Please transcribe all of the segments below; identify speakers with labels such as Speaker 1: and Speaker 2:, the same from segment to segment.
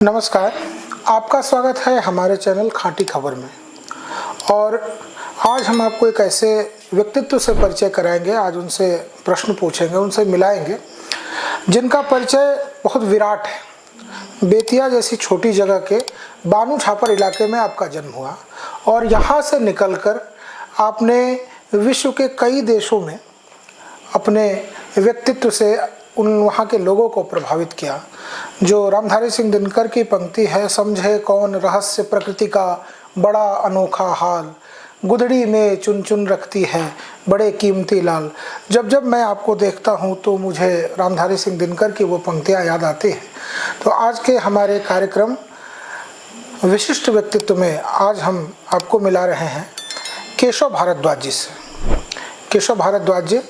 Speaker 1: नमस्कार, आपका स्वागत है हमारे चैनल खाटी खबर में। और आज हम आपको एक ऐसे व्यक्तित्व से परिचय कराएंगे, आज उनसे प्रश्न पूछेंगे, उनसे मिलाएंगे जिनका परिचय बहुत विराट है। बेतिया जैसी छोटी जगह के बानू छापर इलाके में आपका जन्म हुआ और यहाँ से निकलकर आपने विश्व के कई देशों में अपने व्यक्तित्व से उन वहाँ के लोगों को प्रभावित किया। जो रामधारी सिंह दिनकर की पंक्ति है, समझे कौन रहस्य प्रकृति का बड़ा अनोखा हाल, गुदड़ी में चुन चुन रखती है बड़े कीमती लाल। जब जब मैं आपको देखता हूँ तो मुझे रामधारी सिंह दिनकर की वो पंक्तियाँ याद आती हैं। तो आज के हमारे कार्यक्रम विशिष्ट व्यक्तित्व में आज हम आपको मिला रहे हैं केशव भारद्वाज जी से। केशव भारद्वाज जी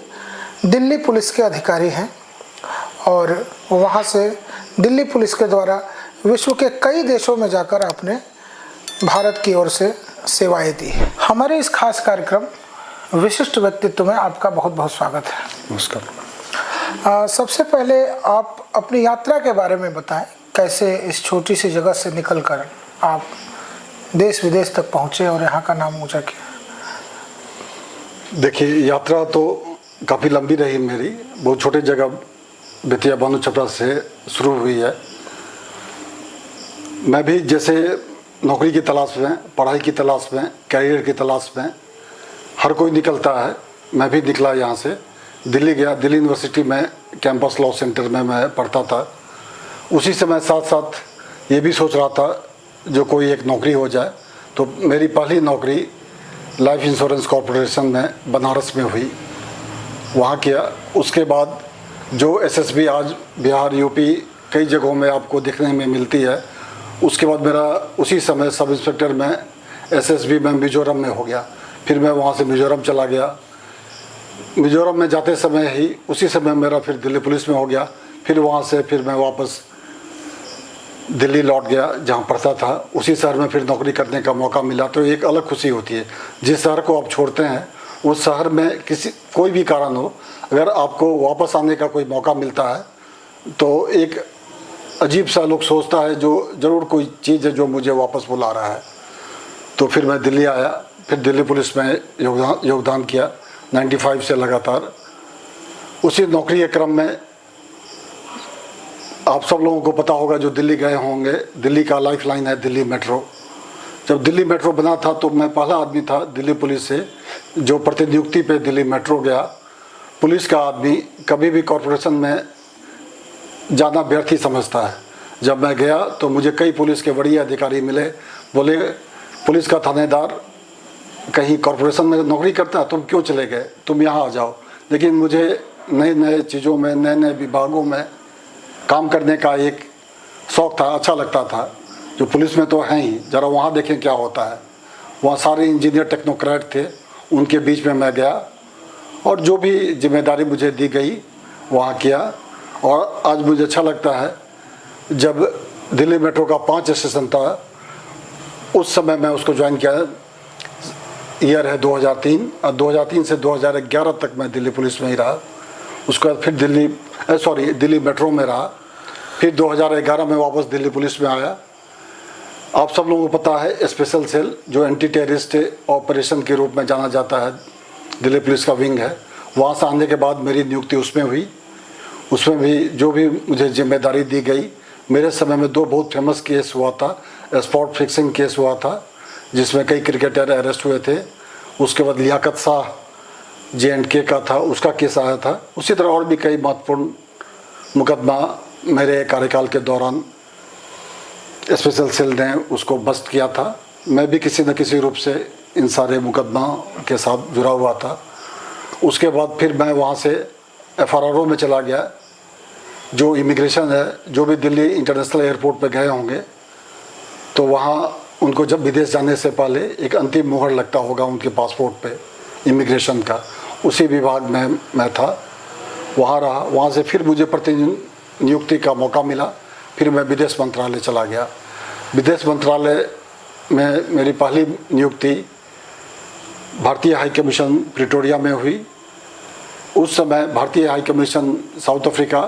Speaker 1: दिल्ली पुलिस के अधिकारी हैं और वहाँ से दिल्ली पुलिस के द्वारा विश्व के कई देशों में जाकर आपने भारत की ओर से सेवाएं दी। हमारे इस खास कार्यक्रम विशिष्ट व्यक्तित्व में आपका बहुत बहुत स्वागत है।
Speaker 2: नमस्कार।
Speaker 1: सबसे पहले आप अपनी यात्रा के बारे में बताएं, कैसे इस छोटी सी जगह से निकलकर आप देश विदेश तक पहुँचे और यहाँ का नाम ऊँचा किया।
Speaker 2: देखिए, यात्रा तो काफ़ी लंबी रही मेरी। बहुत छोटी जगह बेतिया बानू छपरा से शुरू हुई है। मैं भी जैसे नौकरी की तलाश में, पढ़ाई की तलाश में, कैरियर की तलाश में हर कोई निकलता है, मैं भी निकला। यहाँ से दिल्ली गया। दिल्ली यूनिवर्सिटी में कैंपस लॉ सेंटर में मैं पढ़ता था। उसी समय साथ साथ ये भी सोच रहा था जो कोई एक नौकरी हो जाए। तो मेरी पहली नौकरी लाइफ इंश्योरेंस कॉरपोरेशन में बनारस में हुई, वहाँ किया। उसके बाद जो एसएसबी आज बिहार, यूपी कई जगहों में आपको देखने में मिलती है, उसके बाद मेरा उसी समय सब इंस्पेक्टर में एसएसबी में मिजोरम में हो गया। फिर मैं वहाँ से मिजोरम चला गया। मिजोरम में जाते समय ही उसी समय मेरा फिर दिल्ली पुलिस में हो गया। फिर वहाँ से फिर मैं वापस दिल्ली लौट गया जहाँ पढ़ता था। उसी शहर में फिर नौकरी करने का मौका मिला। तो एक अलग खुशी होती है। जिस शहर को आप छोड़ते हैं उस शहर में कोई भी कारण हो, अगर आपको वापस आने का कोई मौका मिलता है तो एक अजीब सा लोग सोचता है जो ज़रूर कोई चीज़ है जो मुझे वापस बुला रहा है। तो फिर मैं दिल्ली आया। फिर दिल्ली पुलिस में योगदान किया 95 से लगातार। उसी नौकरी के क्रम में आप सब लोगों को पता होगा, जो दिल्ली गए होंगे, दिल्ली का लाइफ लाइन है दिल्ली मेट्रो। जब दिल्ली मेट्रो बना था तो मैं पहला आदमी था दिल्ली पुलिस से जो प्रतिनियुक्ति पे दिल्ली मेट्रो गया। पुलिस का आदमी कभी भी कॉरपोरेशन में जाना व्यर्थ ही समझता है। जब मैं गया तो मुझे कई पुलिस के बड़े अधिकारी मिले, बोले पुलिस का थानेदार कहीं कॉरपोरेशन में नौकरी करता है, तुम क्यों चले गए, तुम यहाँ आ जाओ। लेकिन मुझे नए नए चीज़ों में, नए नए विभागों में काम करने का एक शौक़ था, अच्छा लगता था। जो पुलिस में तो हैं ही, ज़रा वहाँ देखें क्या होता है। वहाँ सारे इंजीनियर टेक्नोक्रेट थे, उनके बीच में मैं गया और जो भी जिम्मेदारी मुझे दी गई वहाँ किया। और आज मुझे अच्छा लगता है, जब दिल्ली मेट्रो का 5 स्टेशन था उस समय मैं उसको ज्वाइन किया। ईयर है 2003 और 2003 से 2011 तक मैं दिल्ली पुलिस में ही रहा। उसके बाद फिर दिल्ली मेट्रो में रहा। फिर 2011 में वापस दिल्ली पुलिस में आया। आप सब लोगों को पता है स्पेशल सेल जो एंटी टेररिस्ट ऑपरेशन के रूप में जाना जाता है, दिल्ली पुलिस का विंग है। वहाँ से आने के बाद मेरी नियुक्ति उसमें हुई। उसमें भी जो भी मुझे जिम्मेदारी दी गई, मेरे समय में 2 बहुत फेमस केस हुआ था। स्पॉट फिक्सिंग केस हुआ था जिसमें कई क्रिकेटर अरेस्ट हुए थे। उसके बाद लियाकत शाह J&K का था, उसका केस आया था। उसी तरह और भी कई महत्वपूर्ण मुकदमा मेरे कार्यकाल के दौरान स्पेशल सेल ने उसको बस्ट किया था। मैं भी किसी न किसी रूप से इन सारे मुकदमा के साथ जुड़ा हुआ था। उसके बाद फिर मैं वहाँ से FRRO में चला गया, जो इमिग्रेशन है। जो भी दिल्ली इंटरनेशनल एयरपोर्ट पे गए होंगे तो वहाँ उनको जब विदेश जाने से पहले एक अंतिम मुहर लगता होगा उनके पासपोर्ट पे इमिग्रेशन का, उसी विभाग में मैं था, वहाँ रहा। वहाँ से फिर मुझे प्रतिनियुक्ति का मौका मिला। फिर मैं विदेश मंत्रालय चला गया। विदेश मंत्रालय में मेरी पहली नियुक्ति भारतीय हाई कमीशन प्रिटोरिया में हुई। उस समय भारतीय हाई कमीशन साउथ अफ्रीका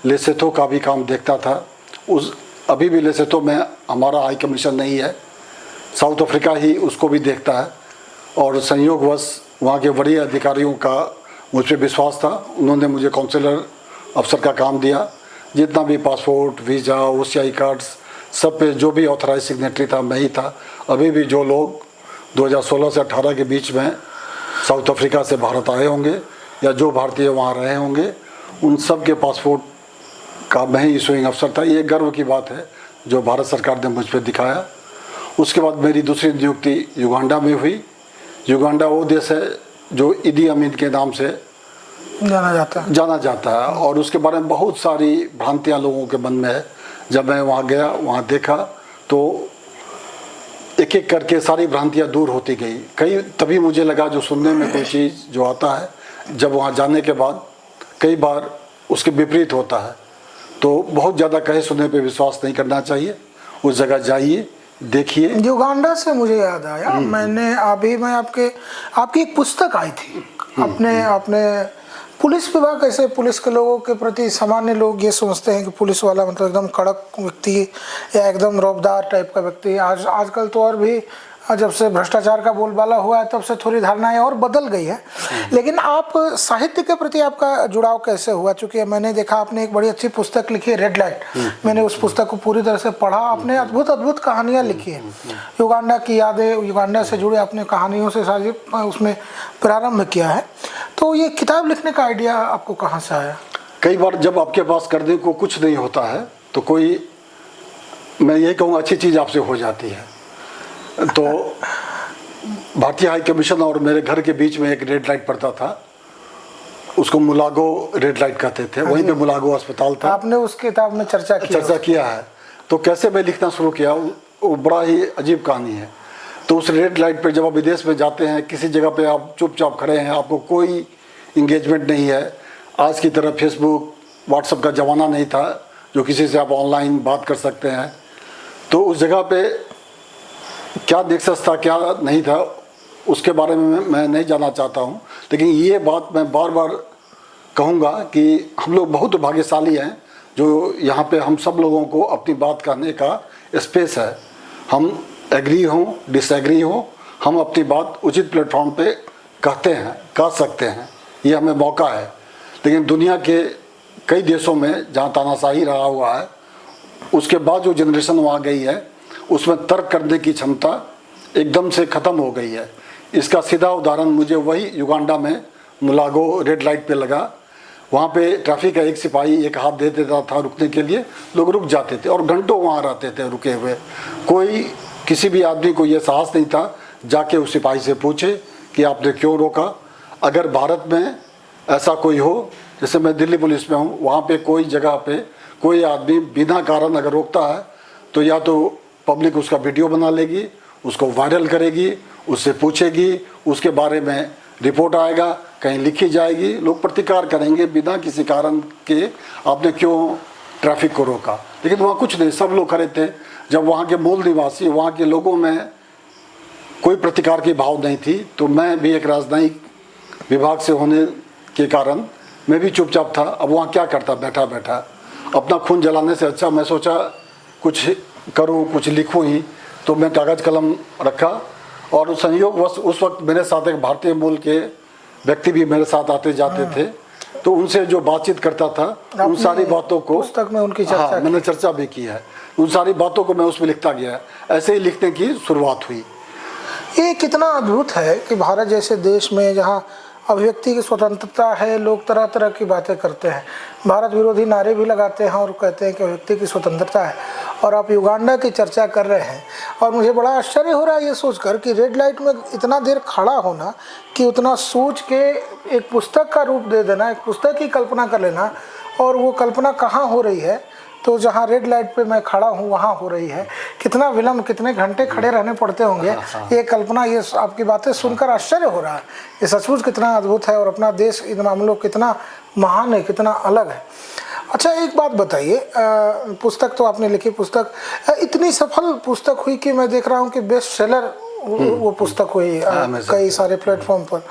Speaker 2: लेसेथो का भी काम देखता था। उस अभी भी वैसे तो मैं हमारा हाई कमीशन नहीं है, साउथ अफ्रीका ही उसको भी देखता है, और संयोगवश वहाँ के वरीय अधिकारियों का मुझ पर विश्वास था। उन्होंने मुझे काउंसलर अफसर का काम दिया। जितना भी पासपोर्ट, वीज़ा, OCI कार्ड्स, सब पे जो भी ऑथराइज सिग्नेटरी था मैं ही था। अभी भी जो लोग 2016 से 18 के बीच में साउथ अफ्रीका से भारत आए होंगे या जो भारतीय वहाँ रहे होंगे, उन सब के पासपोर्ट का मैं ही इशूइंग अफसर था। ये गर्व की बात है जो भारत सरकार ने मुझ पर दिखाया। उसके बाद मेरी दूसरी नियुक्ति युगांडा में हुई। युगांडा वो देश है जो ईदी अमीन के नाम से जाना जाता है, और उसके बारे में बहुत सारी भ्रांतियाँ लोगों के मन में है। जब मैं वहाँ गया, वहाँ देखा, तो एक एक करके सारी भ्रांतियाँ दूर होती गई। तभी मुझे लगा जो सुनने में कोई चीज़ जो आता है, जब वहाँ जाने के बाद कई बार उसके विपरीत होता है। तो बहुत ज़्यादा कहे सुनने पे विश्वास नहीं करना चाहिए। उस जगह जाइए, देखिए।
Speaker 1: युगांडा से मुझे याद आया, मैं आपकी एक पुस्तक आई थी। आपने पुलिस विभाग, ऐसे पुलिस के लोगों के प्रति सामान्य लोग ये समझते हैं कि पुलिस वाला मतलब एकदम कड़क व्यक्ति या एकदम रौबदार टाइप का व्यक्ति। आजकल तो और भी जब से भ्रष्टाचार का बोलबाला हुआ है तब से थोड़ी धारणाएं और बदल गई है। लेकिन आप साहित्य के प्रति आपका जुड़ाव कैसे हुआ? चूँकि मैंने देखा आपने एक बड़ी अच्छी पुस्तक लिखी है, रेड लाइट। मैंने उस पुस्तक को पूरी तरह से पढ़ा। आपने अद्भुत अद्भुत कहानियाँ लिखी हैं, युगांडा की यादें, युगांडा से जुड़े अपने कहानियों से साझी उसमें प्रारंभ किया है। तो ये किताब लिखने का आइडिया आपको कहाँ से आया?
Speaker 2: कई बार जब आपके पास करने को कुछ नहीं होता है तो कोई, मैं यही कहूँगा, अच्छी चीज़ आपसे हो जाती है। तो भारतीय हाई कमीशन और मेरे घर के बीच में एक रेड लाइट पड़ता था, उसको मुलागो रेड लाइट कहते थे। वहीं पे मुलागो अस्पताल था।
Speaker 1: आपने उस किताब में चर्चा
Speaker 2: किया है। तो कैसे मैं लिखना शुरू किया, वो बड़ा ही अजीब कहानी है। तो उस रेड लाइट पे जब आप विदेश में जाते हैं, किसी जगह पे आप चुपचाप खड़े हैं, आपको कोई इंगेजमेंट नहीं है। आज की तरह फेसबुक, व्हाट्सएप का ज़माना नहीं था जो किसी से आप ऑनलाइन बात कर सकते हैं। तो उस जगह पे क्या नेक्सस था, क्या नहीं था, उसके बारे में मैं नहीं जानना चाहता हूँ। लेकिन ये बात मैं बार बार कहूँगा कि हम लोग बहुत भाग्यशाली हैं जो यहाँ पे हम सब लोगों को अपनी बात कहने का स्पेस है। हम एग्री हों, डिसएग्री हों, हम अपनी बात उचित प्लेटफॉर्म पे कहते हैं, कह सकते हैं, ये हमें मौका है। लेकिन दुनिया के कई देशों में जहाँ तानाशाही रहा हुआ है, उसके बाद जो जनरेशन वहाँ गई है, उसमें तर्क करने की क्षमता एकदम से ख़त्म हो गई है। इसका सीधा उदाहरण मुझे वही युगांडा में मुलागो रेड लाइट पे लगा। वहाँ पे ट्रैफिक का एक सिपाही एक हाथ दे देता था रुकने के लिए, लोग रुक जाते थे और घंटों वहाँ रहते थे रुके हुए। किसी भी आदमी को ये साहस नहीं था जाके उस सिपाही से पूछे कि आपने क्यों रोका। अगर भारत में ऐसा कोई हो, जैसे मैं दिल्ली पुलिस में हूँ, वहाँ पे कोई जगह पे कोई आदमी बिना कारण अगर रोकता है तो या तो पब्लिक उसका वीडियो बना लेगी, उसको वायरल करेगी, उससे पूछेगी, उसके बारे में रिपोर्ट आएगा, कहीं लिखी जाएगी, लोग प्रतिकार करेंगे बिना किसी कारण के आपने क्यों ट्रैफिक को रोका। लेकिन वहाँ कुछ नहीं, सब लोग खड़े थे। जब वहाँ के मूल निवासी, वहाँ के लोगों में कोई प्रतिकार की भाव नहीं थी, तो मैं भी एक राजनयिक विभाग से होने के कारण मैं भी चुपचाप था। अब वहाँ क्या करता बैठा बैठा, अपना खून जलाने से अच्छा मैं सोचा कुछ करूँ, कुछ लिखूँ ही। तो मैं कागज़ कलम रखा और संयोगवश उस वक्त मेरे साथ एक भारतीय मूल के व्यक्ति भी मेरे साथ आते जाते थे। तो उनसे जो बातचीत करता था उन सारी बातों को
Speaker 1: पुस्तक में उनकी चर्चा
Speaker 2: मैंने चर्चा भी की है। उन सारी बातों को मैं उसमें लिखता गया। ऐसे ही लिखने की शुरुआत हुई।
Speaker 1: ये कितना अद्भुत है कि भारत जैसे देश में जहाँ अभिव्यक्ति की स्वतंत्रता है, लोग तरह तरह की बातें करते हैं, भारत विरोधी नारे भी लगाते हैं और कहते हैं कि अभिव्यक्ति की स्वतंत्रता है, और आप युगांडा की चर्चा कर रहे हैं। और मुझे बड़ा आश्चर्य हो रहा है ये सोचकर कि रेड लाइट में इतना देर खड़ा होना, कि उतना सोच के एक पुस्तक का रूप दे देना, एक पुस्तक की कल्पना कर लेना, और वो कल्पना कहाँ हो रही है, तो जहाँ रेड लाइट पे मैं खड़ा हूँ वहाँ हो रही है। कितना विलम्ब, कितने घंटे खड़े रहने पड़ते होंगे, ये कल्पना, ये आपकी बातें सुनकर आश्चर्य हो रहा है। ये सचमुच कितना अद्भुत है और अपना देश इन मामलों कितना महान है, कितना अलग है। अच्छा, एक बात बताइए, पुस्तक तो आपने लिखी, पुस्तक इतनी सफल पुस्तक हुई कि मैं देख रहा हूँ कि बेस्ट सेलर वो पुस्तक हुई कई सारे प्लेटफॉर्म पर।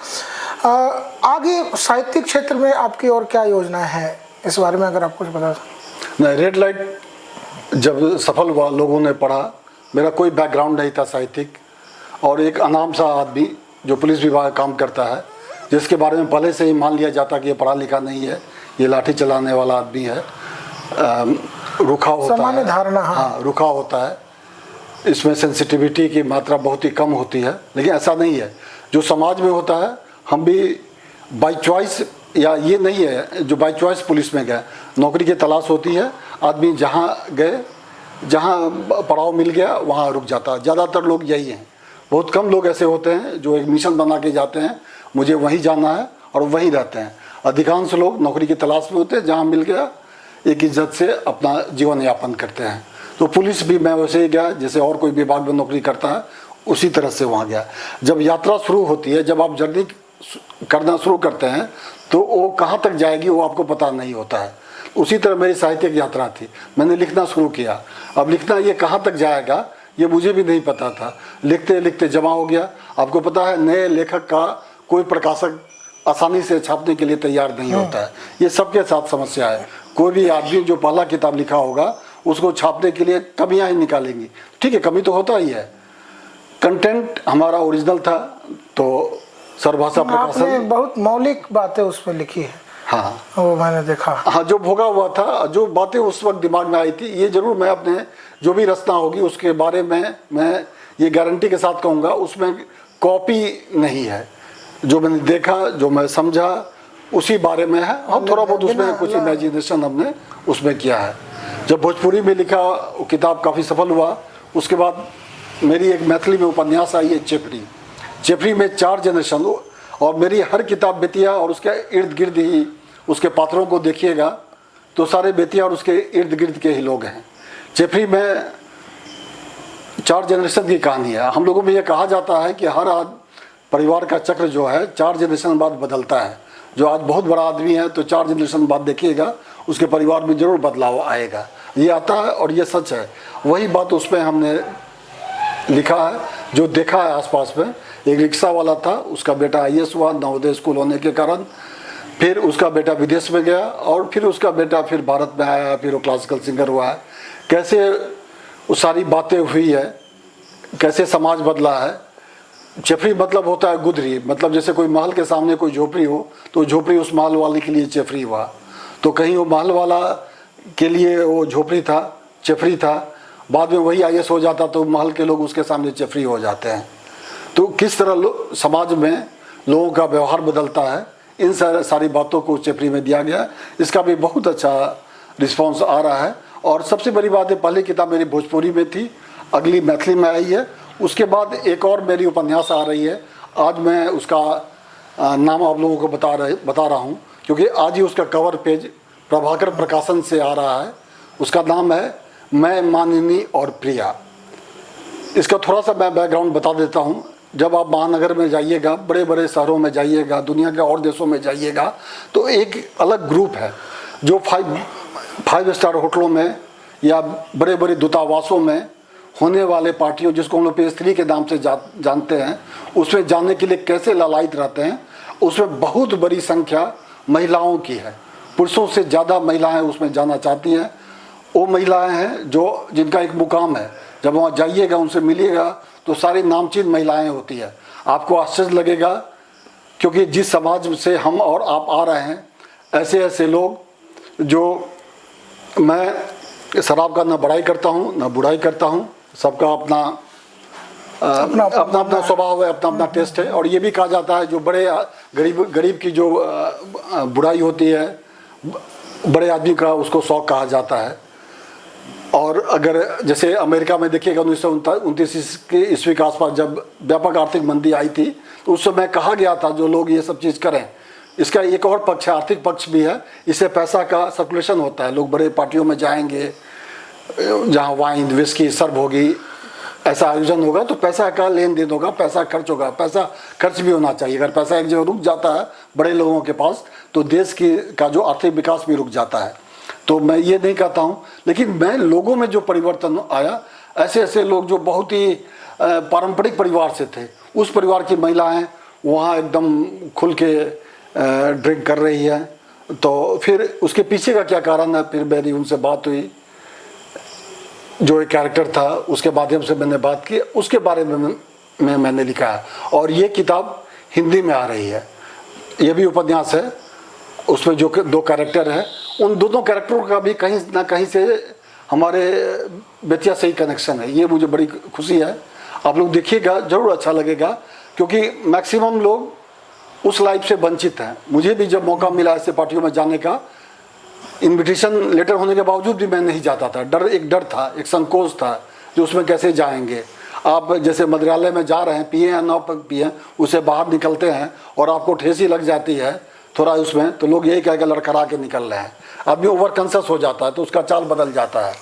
Speaker 1: आगे साहित्यिक क्षेत्र में आपकी और क्या योजना है, इस बारे में अगर आप कुछ बता सकते।
Speaker 2: नहीं, रेड लाइट जब सफल हुआ, लोगों ने पढ़ा, मेरा कोई बैकग्राउंड नहीं था साहित्यिक, और एक अनाम सा आदमी जो पुलिस विभाग में काम करता है, जिसके बारे में पहले से ही मान लिया जाता कि ये पढ़ा लिखा नहीं है, ये लाठी चलाने वाला आदमी है, रुखा होता
Speaker 1: सामान्य
Speaker 2: है,
Speaker 1: धारणा।
Speaker 2: हाँ रुखा होता है, इसमें सेंसिटिविटी की मात्रा बहुत ही कम होती है। लेकिन ऐसा नहीं है, जो समाज में होता है, हम भी बाई चॉइस, या ये नहीं है जो बाई चॉइस पुलिस में गए, नौकरी की तलाश होती है, आदमी जहाँ गए, जहाँ पड़ाव मिल गया वहाँ रुक जाता है। ज़्यादातर लोग यही हैं, बहुत कम लोग ऐसे होते हैं जो एक मिशन बना के जाते हैं मुझे वहीं जाना है और वहीं रहते हैं। अधिकांश लोग नौकरी की तलाश में होते हैं, जहाँ मिल गया एक इज्जत से अपना जीवन यापन करते हैं। तो पुलिस भी मैं वैसे ही गया जैसे और कोई विभाग में नौकरी करता है, उसी तरह से वहाँ गया। जब यात्रा शुरू होती है, जब आप जर्नी करना शुरू करते हैं, तो वो कहाँ तक जाएगी वो आपको पता नहीं होता है। उसी तरह मेरी साहित्यिक यात्रा थी, मैंने लिखना शुरू किया। अब लिखना ये कहाँ तक जाएगा ये मुझे भी नहीं पता था, लिखते लिखते जमा हो गया। आपको पता है, नए लेखक का कोई प्रकाशक आसानी से छापने के लिए तैयार नहीं होता है, ये सबके साथ समस्या है। कोई भी आदमी जो पहला किताब लिखा होगा उसको छापने के लिए कमियां ही निकालेंगी। ठीक है, कमी तो होता ही है। कंटेंट हमारा ओरिजिनल था, तो सर्वभाषा
Speaker 1: आपने
Speaker 2: प्रकाशन,
Speaker 1: बहुत मौलिक बातें उस पर लिखी है।
Speaker 2: हाँ
Speaker 1: वो मैंने देखा।
Speaker 2: हाँ, जो भोगा हुआ था, जो बातें उस वक्त दिमाग में आई थी, ये जरूर मैं अपने जो भी रचना होगी उसके बारे में मैं ये गारंटी के साथ कहूँगा, उसमें कॉपी नहीं है। जो मैंने देखा, जो मैं समझा, उसी बारे में है। हाँ, थोड़ा बहुत उसमें कुछ इमेजिनेशन हमने उसमें किया है। जब भोजपुरी में लिखा, वो किताब काफ़ी सफल हुआ। उसके बाद मेरी एक मैथिली में उपन्यास आई है, चेपरी। चेपरी में 4 जनरेशन, और मेरी हर किताब बेतिया और उसके इर्द गिर्द ही, उसके पात्रों को देखिएगा तो सारे बेतिया और उसके इर्द गिर्द के ही लोग हैं। चेपरी में 4 जनरेशन की कहानी है। हम लोगों में ये कहा जाता है कि हर परिवार का चक्र जो है 4 जनरेशन बाद बदलता है। जो आज बहुत बड़ा आदमी है तो 4 जनरेशन बाद देखिएगा उसके परिवार में जरूर बदलाव आएगा। ये आता है और ये सच है। वही बात उसमें हमने लिखा है, जो देखा है आसपास में। एक रिक्शा वाला था, उसका बेटा IAS हुआ नवोदय स्कूल होने के कारण, फिर उसका बेटा विदेश में गया, और फिर उसका बेटा फिर भारत में आया, फिर वो क्लासिकल सिंगर हुआ है। कैसे वो सारी बातें हुई है, कैसे समाज बदला है। चेफरी मतलब होता है गुदरी, मतलब जैसे कोई महल के सामने कोई झोपड़ी हो तो झोपड़ी उस महल वाले के लिए चेफरी हुआ। तो कहीं वो महल वाला के लिए वो झोपड़ी था, चेफरी था, बाद में वही IAS हो जाता तो महल के लोग उसके सामने चेफरी हो जाते हैं। तो किस तरह समाज में लोगों का व्यवहार बदलता है, इन सारी बातों को चेफरी में दिया गया। इसका भी बहुत अच्छा रिस्पॉन्स आ रहा है। और सबसे बड़ी बात है, पहली किताब मेरी भोजपुरी में थी, अगली मैथिली में आई है। उसके बाद एक और मेरी उपन्यास आ रही है। आज मैं उसका नाम आप लोगों को बता रहा हूँ, क्योंकि आज ही उसका कवर पेज प्रभाकर प्रकाशन से आ रहा है। उसका नाम है मैं, मानिनी और प्रिया। इसका थोड़ा सा मैं बैकग्राउंड बता देता हूँ। जब आप महानगर में जाइएगा, बड़े बड़े शहरों में जाइएगा, दुनिया के और देशों में जाइएगा, तो एक अलग ग्रुप है जो 5 स्टार होटलों में या बड़े बड़े दूतावासों में होने वाले पार्टियों, जिसको हम लोग PS3 के नाम से जानते हैं, उसमें जाने के लिए कैसे लालायित रहते हैं। उसमें बहुत बड़ी संख्या महिलाओं की है, पुरुषों से ज़्यादा महिलाएं उसमें जाना चाहती हैं। वो महिलाएं हैं जो जिनका एक मुकाम है। जब वहाँ जाइएगा, उनसे मिलिएगा, तो सारी नामचीन महिलाएं होती है। आपको आश्चर्य लगेगा, क्योंकि जिस समाज से हम और आप आ रहे हैं, ऐसे ऐसे लोग, जो मैं शराब का ना बड़ाई करता हूँ ना बुराई करता हूँ, सबका अपना स्वभाव है, अपना टेस्ट है। और ये भी कहा जाता है जो बड़े गरीब की जो बुराई होती है, बड़े आदमी का उसको शौक कहा जाता है। और अगर जैसे अमेरिका में देखिएगा 1929 के ईस्वी के आसपास जब व्यापक आर्थिक मंदी आई थी, तो उस समय कहा गया था जो लोग ये सब चीज़ करें। इसका एक और पक्ष है, आर्थिक पक्ष भी है। इससे पैसा का सर्कुलेशन होता है, लोग बड़े पार्टियों में जाएंगे जहाँ वाइन विस्की सर्व होगी, ऐसा आयोजन होगा तो पैसा का लेन देन होगा, पैसा खर्च होगा। पैसा खर्च भी होना चाहिए। अगर पैसा एक जगह रुक जाता है बड़े लोगों के पास, तो देश का जो आर्थिक विकास भी रुक जाता है। तो मैं ये नहीं कहता हूँ, लेकिन मैं लोगों में जो परिवर्तन आया, ऐसे ऐसे लोग जो बहुत ही पारंपरिक परिवार से थे, उस परिवार की महिलाएं वहाँ एकदम खुल के ड्रिंक कर रही है। तो फिर उसके पीछे का क्या कारण है, फिर मेरी उनसे बात हुई। जो एक कैरेक्टर था उसके माध्यम से मैंने बात की, उसके बारे में मैंने लिखा है। और ये किताब हिंदी में आ रही है, ये भी उपन्यास है। उसमें जो 2 कैरेक्टर हैं, उन दोनों कैरेक्टरों का भी कहीं ना कहीं से हमारे बेतिया से ही कनेक्शन है। ये मुझे बड़ी खुशी है। आप लोग देखिएगा, ज़रूर अच्छा लगेगा, क्योंकि मैक्सिमम लोग उस लाइफ से वंचित हैं। मुझे भी जब मौका मिला ऐसे पार्टियों में जाने का, इनविटेशन लेटर होने के बावजूद भी मैं नहीं जाता था। एक डर था, एक संकोच था, जो उसमें कैसे जाएंगे। आप जैसे मंत्रालय में जा रहे हैं, पिए या ना पिए, उसे बाहर निकलते हैं और आपको ठेसी लग जाती है थोड़ा उसमें, तो लोग यही कहेगा लड़खड़ा के निकल रहे हैं। आदमी ओवर कॉन्शियस हो जाता है, तो उसका चाल बदल जाता है।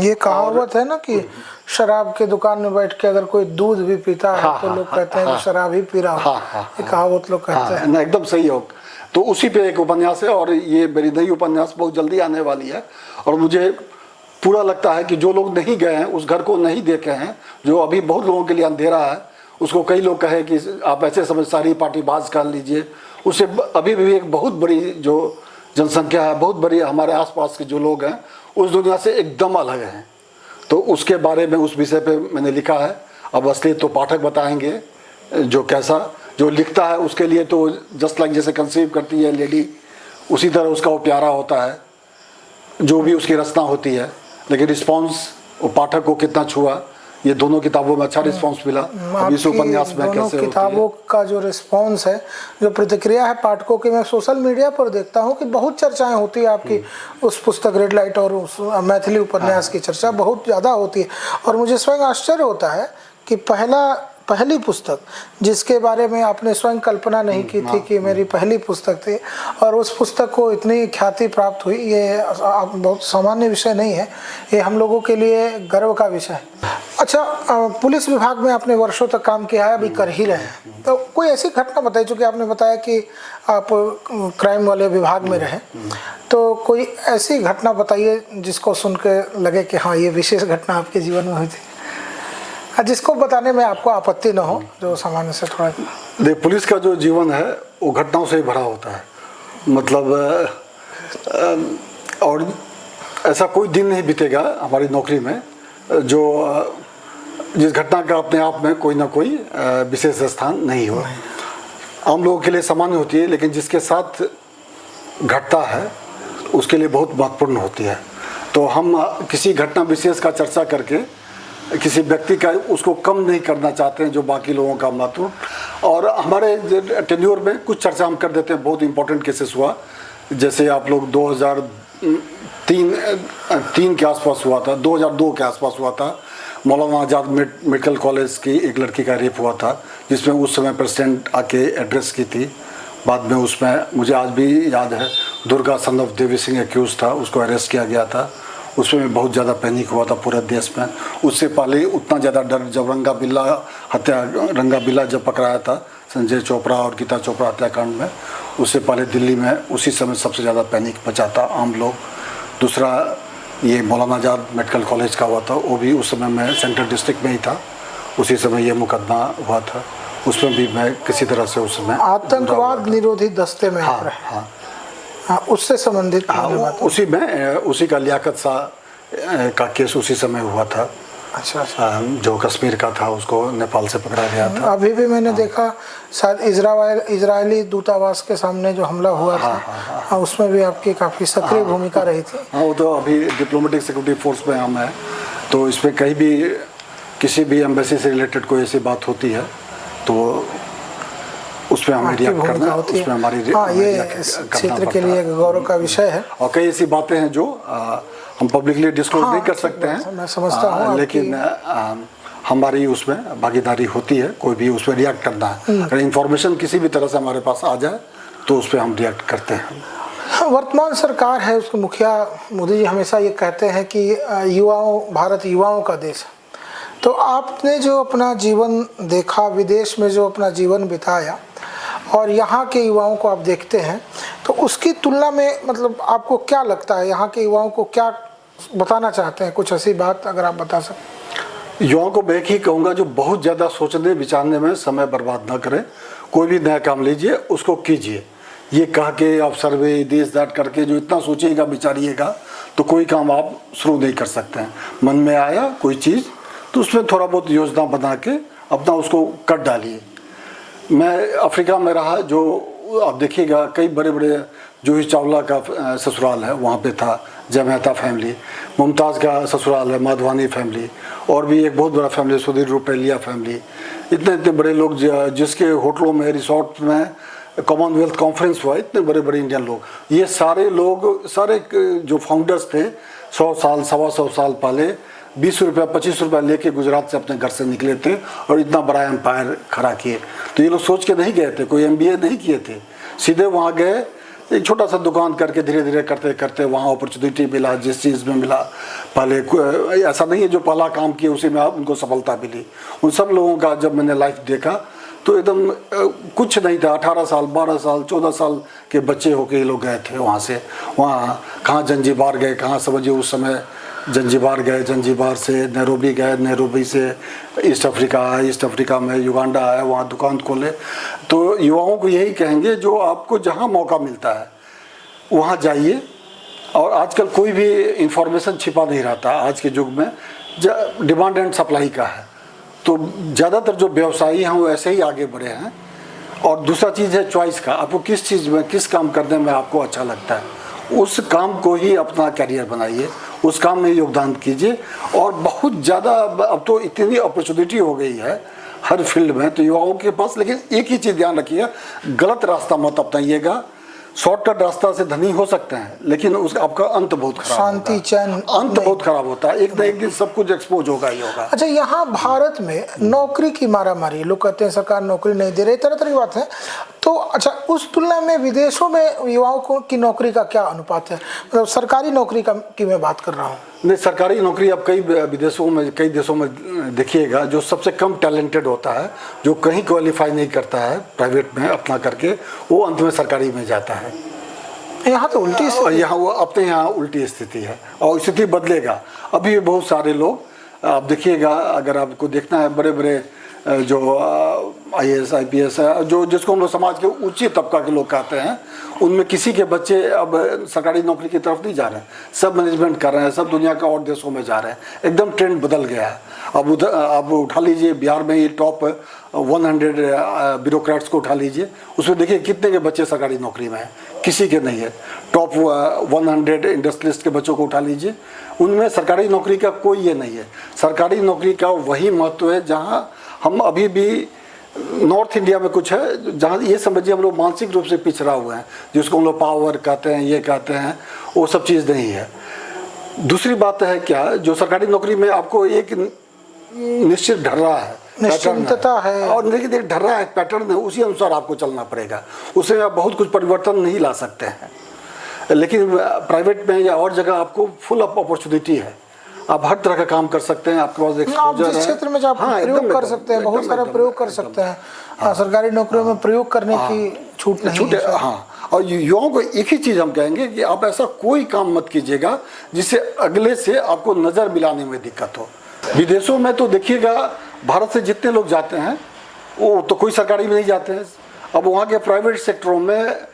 Speaker 1: ये कहावत है ना कि शराब के दुकान में बैठ के अगर कोई दूध भी पीता है तो लोग कहते हैं कि शराब ही पी रहा हो। ये कहावत लोग कहते हैं।
Speaker 2: एकदम सही हो। तो उसी पे एक उपन्यास है, और ये मेरी नई उपन्यास बहुत जल्दी आने वाली है। और मुझे पूरा लगता है कि जो लोग नहीं गए हैं, उस घर को नहीं देखे हैं, जो अभी बहुत लोगों के लिए अंधेरा है, उसको कई लोग कहे कि आप ऐसे समझ सारी पार्टी बाज कर लीजिए, उससे अभी भी एक बहुत बड़ी जो जनसंख्या है, बहुत बड़ी हमारे आसपास के जो लोग हैं, उस दुनिया से एकदम अलग हैं। तो उसके बारे में, उस विषय पे मैंने लिखा है। अब असली तो पाठक बताएंगे, जो कैसा जो लिखता है उसके लिए तो जस्ट लाइक जैसे कंसीव करती है लेडी, उसी तरह उसका वो प्यारा होता है, जो भी उसकी रचना होती है। लेकिन रिस्पॉन्स वो पाठक को कितना छुआ, ये दोनों किताबों में अच्छा रिस्पॉन्स मिला। अब इस उपन्यास में कैसे
Speaker 1: किताबों का जो रिस्पॉन्स है, जो प्रतिक्रिया है पाठकों की, मैं सोशल मीडिया पर देखता हूँ कि बहुत चर्चाएं होती है आपकी उस पुस्तक रेड लाइट और उस मैथिली उपन्यास की चर्चा बहुत ज़्यादा होती है। और मुझे स्वयं आश्चर्य होता है कि पहली पुस्तक जिसके बारे में आपने स्वयं कल्पना नहीं की थी कि मेरी पहली पुस्तक थी, और उस पुस्तक को इतनी ख्याति प्राप्त हुई, ये बहुत सामान्य विषय नहीं है। ये हम लोगों के लिए गर्व का विषय है। अच्छा, पुलिस विभाग में आपने वर्षों तक काम किया है, अभी कर ही रहे हैं, तो कोई ऐसी घटना बताइए, चूँकि आपने बताया कि आप क्राइम वाले विभाग में रहे, तो कोई ऐसी घटना बताइए जिसको सुन के लगे कि हाँ ये विशेष घटना आपके जीवन में हुई थी, जिसको बताने में आपको आपत्ति न हो, जो सामान्य से थोड़ा।
Speaker 2: देख, पुलिस का जो जीवन है वो घटनाओं से ही भरा होता है। मतलब और ऐसा कोई दिन नहीं बीतेगा हमारी नौकरी में जो जिस घटना का अपने आप में कोई ना कोई विशेष स्थान नहीं हो। आम लोगों के लिए सामान्य होती है, लेकिन जिसके साथ घटता है उसके लिए बहुत महत्वपूर्ण होती है। तो हम किसी घटना विशेष का चर्चा करके किसी व्यक्ति का उसको कम नहीं करना चाहते हैं जो बाकी लोगों का महत्व। और हमारे टेन्योर में कुछ चर्चा हम कर देते हैं। बहुत इंपॉर्टेंट केसेस हुआ, जैसे आप लोग 2003 के आसपास हुआ था, 2002 के आसपास हुआ था, मौलाना आज़ाद मेडिकल कॉलेज की एक लड़की का रेप हुआ था, जिसमें उस समय प्रेसिडेंट आके एड्रेस की थी। बाद में उसमें मुझे आज भी याद है, Durga son of Devi Singh accused था, उसको अरेस्ट किया गया था। उसमें बहुत ज़्यादा पैनिक हुआ था पूरे देश में। उससे पहले उतना ज़्यादा डर, जब रंगा बिल्ला जब पकड़ाया था संजय चोपड़ा और गीता चोपड़ा हत्याकांड में, उससे पहले दिल्ली में उसी समय सबसे ज़्यादा पैनिक मचा था आम लोग। दूसरा ये मौलाना आज़ाद मेडिकल कॉलेज का हुआ था, वो भी उस समय मैं सेंट्रल डिस्ट्रिक्ट में ही था, उसी समय ये मुकदमा हुआ था। उसमें भी मैं किसी तरह से उस समय
Speaker 1: आतंकवाद निरोधी दस्ते में। हाँ, उससे संबंधित।
Speaker 2: उसी में उसी का लियाकत शाह का केस उसी समय हुआ था।
Speaker 1: अच्छा।
Speaker 2: जो कश्मीर का था, उसको नेपाल से पकड़ा गया था।
Speaker 1: अभी भी मैंने देखा शायद इजरायली दूतावास के सामने जो हमला हुआ था, उसमें भी आपकी काफ़ी सक्रिय भूमिका रही थी।
Speaker 2: हाँ, वो तो अभी डिप्लोमेटिक सिक्योरिटी फोर्स में हम हैं, तो इसमें कहीं भी किसी भी एम्बेसी से रिलेटेड कोई ऐसी बात होती है तो उसमें हमें रिएक्ट करना, उसमें हमारी
Speaker 1: ये क्षेत्र के लिए गौरव का विषय है।
Speaker 2: और कई ऐसी बातें हैं जो हम पब्लिकली डिस्क्लोज नहीं कर सकते हैं,
Speaker 1: मैं समझता हूँ,
Speaker 2: लेकिन हमारी उसमें भागीदारी होती है। कोई भी उसमें रिएक्ट करना है, अगर इंफॉर्मेशन किसी भी तरह से हमारे पास आ जाए तो उस पर हम रिएक्ट करते हैं।
Speaker 1: वर्तमान सरकार है, उसके मुखिया मोदी जी हमेशा ये कहते हैं कि भारत युवाओं का देश है। तो आपने जो अपना जीवन देखा, विदेश में जो अपना जीवन बिताया और यहाँ के युवाओं को आप देखते हैं, तो उसकी तुलना में मतलब आपको क्या लगता है, यहाँ के युवाओं को क्या बताना चाहते हैं? कुछ ऐसी बात अगर आप बता सकें।
Speaker 2: युवाओं को मैं एक ही कहूँगा, जो बहुत ज़्यादा सोचने विचारने में समय बर्बाद ना करें। कोई भी नया काम लीजिए, उसको कीजिए। ये कह के आप सर्वे दिस दैट करके जो इतना सोचिएगा विचारिएगा तो कोई काम आप शुरू नहीं कर सकते हैं। मन में आया कोई चीज़ तो उसमें थोड़ा बहुत योजना बना के अपना उसको कर डालिए। मैं अफ्रीका में रहा, जो आप देखिएगा कई बड़े बड़े, जूही चावला का ससुराल है वहाँ पे था, जय मेहता फैमिली, मुमताज़ का ससुराल है, माधवानी फैमिली, और भी एक बहुत बड़ा फैमिली सुधीर रुपेलिया फैमिली। इतने इतने बड़े लोग जिसके होटलों में, रिसोर्ट में कॉमनवेल्थ कॉन्फ्रेंस हुआ, इतने बड़े बड़े इंडियन लोग, ये सारे लोग, सारे जो फाउंडर्स थे 100 साल 125 साल पहले 20 रुपया 25 रुपया लेके गुजरात से अपने घर से निकले थे और इतना बड़ा एम्पायर खड़ा किए। तो ये लोग सोच के नहीं गए थे, कोई MBA नहीं किए थे, सीधे वहाँ गए, एक छोटा सा दुकान करके धीरे धीरे करते करते वहाँ अपॉर्चुनिटी मिला, जिस चीज़ में मिला। पहले ऐसा नहीं है जो पहला काम किए उसी में उनको सफलता मिली। उन सब लोगों का जब मैंने लाइफ देखा तो एकदम कुछ नहीं था। 18 साल 12 साल 14 साल के बच्चे होके ये लोग गए थे वहाँ से। वहाँ कहाँ जंजीबार गए, कहाँ समझिए उस समय जंजीबार गए, जंजीबार से नैरोबी गए, नैरोबी से ईस्ट अफ्रीका आए, ईस्ट अफ्रीका में युगांडा आए, वहाँ दुकान खोले। तो युवाओं को यही कहेंगे, जो आपको जहाँ मौका मिलता है वहाँ जाइए। और आजकल कोई भी इंफॉर्मेशन छिपा नहीं रहता। आज के युग में डिमांड एंड सप्लाई का है, तो ज़्यादातर जो व्यवसायी हैं वो ऐसे ही आगे बढ़े हैं। और दूसरा चीज़ है चॉइस का, आपको किस चीज़ में, किस काम करने में आपको अच्छा लगता है, उस काम को ही अपना करियर बनाइए, उस काम में योगदान कीजिए। और बहुत ज़्यादा अब तो इतनी अपॉर्चुनिटी हो गई है हर फील्ड में, तो युवाओं के पास। लेकिन एक ही चीज़ ध्यान रखिएगा, गलत रास्ता मत अपनाइएगा। शॉर्टकट रास्ता से धनी हो सकते हैं, लेकिन उसका आपका अंत बहुत खराब,
Speaker 1: शांति चैन
Speaker 2: अंत बहुत खराब होता है। एक ना एक दिन सब कुछ एक्सपोज होगा ही होगा।
Speaker 1: अच्छा, यहाँ भारत में नौकरी की मारामारी, लोग कहते हैं सरकार नौकरी नहीं दे रही, तरह तरह की बात है। तो अच्छा, उस तुलना में विदेशों में युवाओं को की नौकरी का क्या अनुपात है? मतलब सरकारी नौकरी का की मैं बात कर रहा हूँ।
Speaker 2: नहीं, सरकारी नौकरी अब कई विदेशों में, कई देशों में देखिएगा, जो सबसे कम टैलेंटेड होता है, जो कहीं क्वालिफाई नहीं करता है प्राइवेट में अपना करके, वो अंत में सरकारी में जाता है।
Speaker 1: यहाँ तो उल्टी स्थिति,
Speaker 2: यहाँ वो अपने यहाँ उल्टी स्थिति है और स्थिति बदलेगा। अभी बहुत सारे लोग आप देखिएगा, अगर आपको देखना है, बड़े बड़े जो IAS IPS है, जो जिसको हम लोग समाज के ऊंचे तबका के लोग कहते हैं, उनमें किसी के बच्चे अब सरकारी नौकरी की तरफ नहीं जा रहे हैं, सब मैनेजमेंट कर रहे हैं, सब दुनिया के और देशों में जा रहे हैं। एकदम ट्रेंड बदल गया है। अब उधर आप उठा लीजिए, बिहार में ये टॉप 100 ब्यूरोक्रेट्स को उठा लीजिए, उसमें देखिए कितने के बच्चे सरकारी नौकरी में हैं, किसी के नहीं है। टॉप 100 इंडस्ट्रियलिस्ट के बच्चों को उठा लीजिए, उनमें सरकारी नौकरी का कोई ये नहीं है। सरकारी नौकरी का वही महत्व है जहाँ हम अभी भी नॉर्थ इंडिया में कुछ है, जहाँ ये समझिए हम लोग मानसिक रूप से पिछड़ा हुए हैं, जिसको हम लोग पावर कहते हैं, ये कहते हैं, वो सब चीज़ नहीं है। दूसरी बात है क्या, जो सरकारी नौकरी में आपको एक निश्चित ढर्रा है,
Speaker 1: निश्चितता है,
Speaker 2: और लेकिन एक ढर्रा है, पैटर्न है, उसी अनुसार आपको चलना पड़ेगा। उसमें आप बहुत कुछ परिवर्तन नहीं ला सकते हैं। लेकिन प्राइवेट में या और जगह आपको फुल अप अपॉर्चुनिटी है, आप हर तरह का काम कर सकते हैं, आपके पास एक्सपोजर है,
Speaker 1: जिस क्षेत्र में आप प्रयोग कर सकते हैं, बहुत सारा प्रयोग कर सकते हैं। सरकारी नौकरियों में प्रयोग करने की छूट नहीं है।
Speaker 2: हाँ, और युवाओं को एक ही चीज़ हम कहेंगे कि आप ऐसा कोई काम मत कीजिएगा जिससे अगले से आपको नज़र मिलाने में दिक्कत हो। विदेशों में तो देखिएगा, भारत से जितने लोग जाते हैं वो तो कोई सरकारी में नहीं जाते हैं। अब वहाँ के प्राइवेट सेक्टरों में,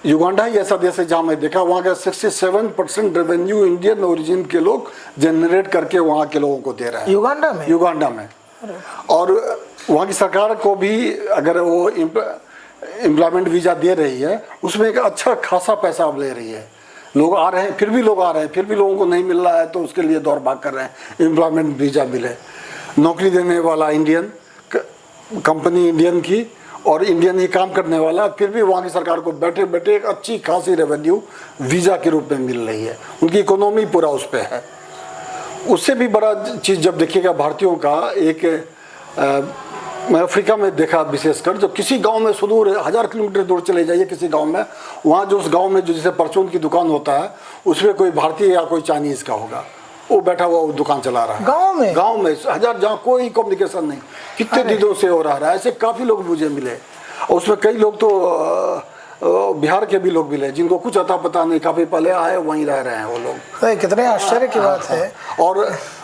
Speaker 2: युगांडा ही ऐसा देश है जहाँ मैं देखा, वहाँ का 67% रेवेन्यू इंडियन ओरिजिन के लोग जनरेट करके वहाँ के लोगों को दे रहे हैं। युगांडा में। और वहाँ की सरकार को भी अगर वो एम्प्लॉयमेंट वीज़ा दे रही है, उसमें एक अच्छा खासा पैसा अब ले रही है। लोग आ रहे हैं, फिर भी लोग आ रहे हैं, फिर भी लोगों को नहीं मिल रहा है, तो उसके लिए दौड़ भाग कर रहे हैं एम्प्लॉयमेंट वीज़ा मिले। नौकरी देने वाला इंडियन, कंपनी इंडियन की और इंडियन ही काम करने वाला, फिर भी वहाँ की सरकार को बैठे बैठे एक अच्छी खासी रेवेन्यू वीज़ा के रूप में मिल रही है। उनकी इकोनॉमी पूरा उस पर है। उससे भी बड़ा चीज़ जब देखिएगा भारतीयों का, एक मैं अफ्रीका में देखा विशेषकर, जब किसी गांव में सुदूर 1000 किलोमीटर दूर चले जाइए किसी गांव में, वहाँ जो उस गांव में जो जैसे परचून की दुकान होता है, उसमें कोई भारतीय या कोई चाइनीज़ का होगा, वो बैठा हुआ वो दुकान चला रहा है गांव में 1000, जहाँ कोई कम्युनिकेशन नहीं, कितने दिनों से हो रहा है। ऐसे काफ़ी लोग मुझे मिले, और उसमें कई लोग तो बिहार के भी लोग मिले, जिनको कुछ अता पता नहीं, काफ़ी पहले आए वहीं रह रहे हैं वो लोग।
Speaker 1: कितने आश्चर्य की बात है।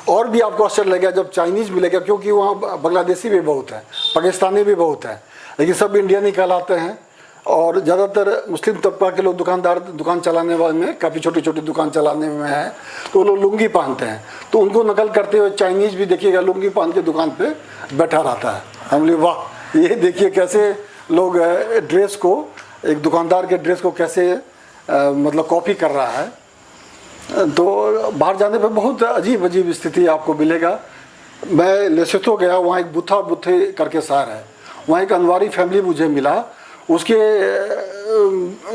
Speaker 2: और भी आपको आश्चर्य लगेगा जब चाइनीज़ मिलेगा, क्योंकि वहाँ बांग्लादेशी भी बहुत है, पाकिस्तानी भी बहुत है, लेकिन सब इंडियन ही कहलाते हैं। और ज़्यादातर मुस्लिम तबका के लोग दुकानदार दुकान चलाने वाले में काफ़ी छोटी छोटी दुकान चलाने में है, तो वो लोग लुंगी पहनते हैं। तो उनको नकल करते हुए चाइनीज़ भी देखिएगा लुंगी पहन के दुकान पे बैठा रहता है। हम बोले वाह, ये देखिए कैसे लोग ड्रेस को, एक दुकानदार के ड्रेस को कैसे मतलब कॉपी कर रहा है। तो बाहर जाने पे बहुत अजीब अजीब स्थिति आपको मिलेगा। मैं लेसोथो गया, वहाँ एक बुथा बुथे करके शहर है, वहाँ एक अनवारी फैमिली मुझे मिला। उसके